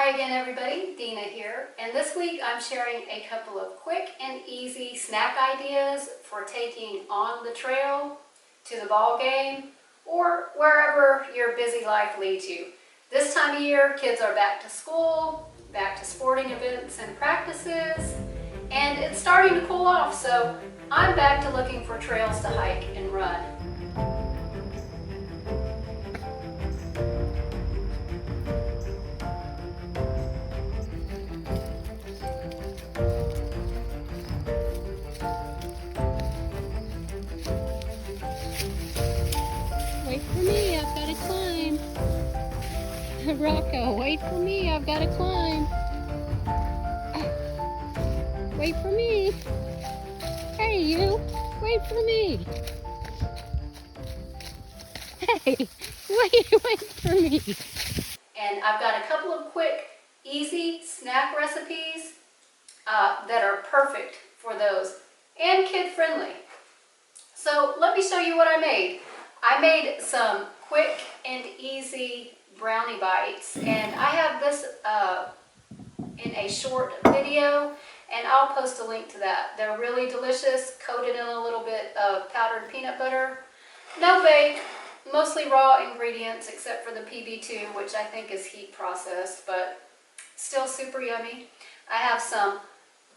Hi again everybody, Dina here, and this week I'm sharing a couple of quick and easy snack ideas for taking on the trail to the ball game or wherever your busy life leads you. This time of year, kids are back to school, back to sporting events and practices, and it's starting to cool off, so I'm back to looking for trails to hike and run. Wait for me, I've got to climb. Rocco, wait for me, I've got to climb. Wait for me. Hey, you, wait for me. Hey, wait for me. And I've got a couple of quick, easy snack recipes that are perfect for those and kid-friendly. So let me show you what I made. I made some quick and easy brownie bites, and I have this in a short video, and I'll post a link to that. They're really delicious, coated in a little bit of powdered peanut butter. No bake, mostly raw ingredients except for the PB2, which I think is heat processed, but still super yummy. I have some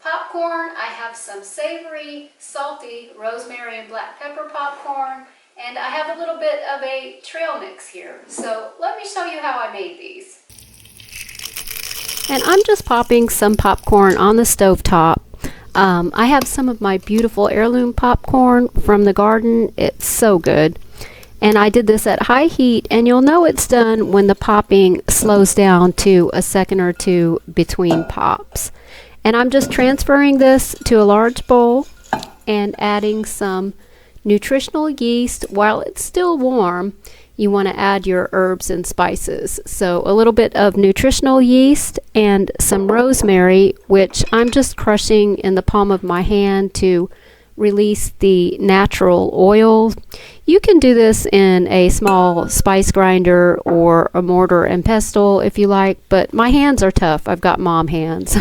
popcorn, I have some savory, salty rosemary and black pepper popcorn, and I have a little bit of a trail mix here. So let me show you how I made these. And I'm just popping some popcorn on the stovetop. I have some of my beautiful heirloom popcorn from the garden. It's so good. And I did this at high heat, and you'll know it's done when the popping slows down to a second or two between pops. And I'm just transferring this to a large bowl and adding some nutritional yeast. While it's still warm, you want to add your herbs and spices. So a little bit of nutritional yeast and some rosemary, which I'm just crushing in the palm of my hand to release the natural oil. You can do this in a small spice grinder or a mortar and pestle if you like, but my hands are tough. I've got mom hands.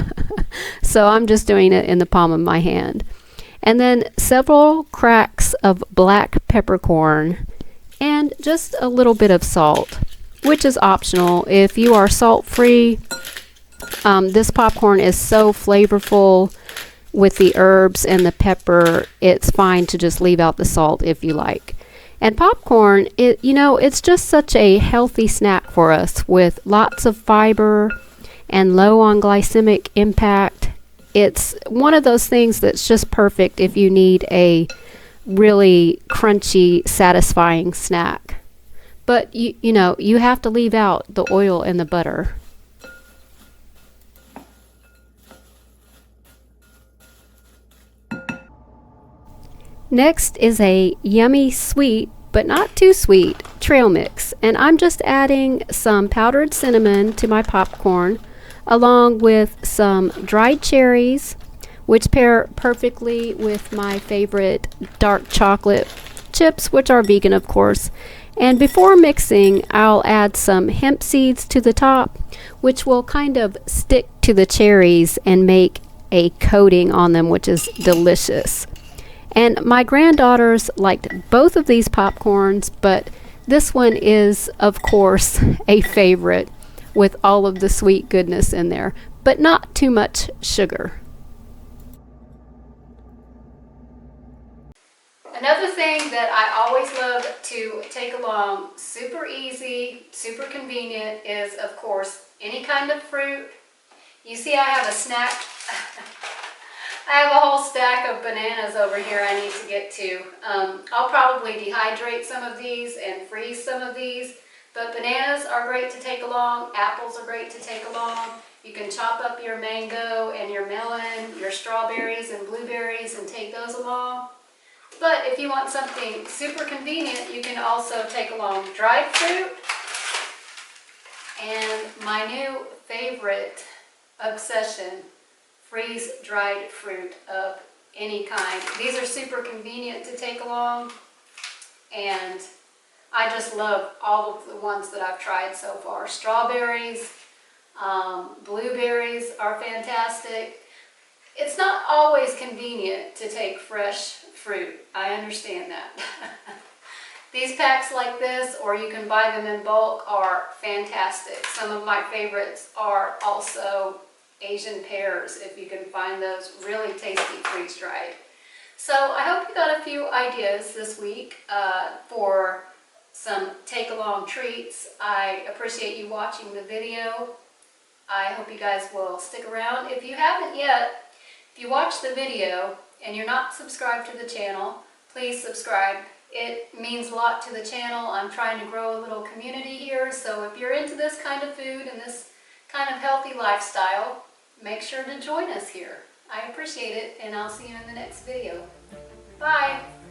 So I'm just doing it in the palm of my hand. And then several cracks of black peppercorn and just a little bit of salt, which is optional. If you are salt free, this popcorn is so flavorful with the herbs and the pepper, it's fine to just leave out the salt if you like. And popcorn, it's just such a healthy snack for us with lots of fiber and low on glycemic impact. It's one of those things that's just perfect if you need a really crunchy, satisfying snack. But you have to leave out the oil and the butter. Next is a yummy sweet, but not too sweet, trail mix. And I'm just adding some powdered cinnamon to my popcorn, along with some dried cherries, which pair perfectly with my favorite dark chocolate chips, which are vegan, of course. And before mixing, I'll add some hemp seeds to the top, which will kind of stick to the cherries and make a coating on them, which is delicious. And my granddaughters liked both of these popcorns, but this one is, of course, a favorite with all of the sweet goodness in there, but not too much sugar. Another thing that I always love to take along, super easy, super convenient, is of course any kind of fruit. You see I have a snack. I have a whole stack of bananas over here I need to get to. I'll probably dehydrate some of these and freeze some of these, but bananas are great to take along, apples are great to take along. You can chop up your mango and your melon, your strawberries and blueberries and take those along. But if you want something super convenient, you can also take along dried fruit. And my new favorite obsession, freeze-dried fruit of any kind. These are super convenient to take along, and I just love all of the ones that I've tried so far. Strawberries, Blueberries are fantastic. It's not always convenient to take fresh fruit. I understand that. These packs like this, or you can buy them in bulk, are fantastic. Some of my favorites are also Asian pears, if you can find those really tasty freeze-dried. So I hope you got a few ideas this week for some take-along treats. I appreciate you watching the video. I hope you guys will stick around. If you haven't yet, if you watch the video and you're not subscribed to the channel, please subscribe. It means a lot to the channel. I'm trying to grow a little community here, so if you're into this kind of food and this kind of healthy lifestyle, make sure to join us here. I appreciate it, and I'll see you in the next video. Bye!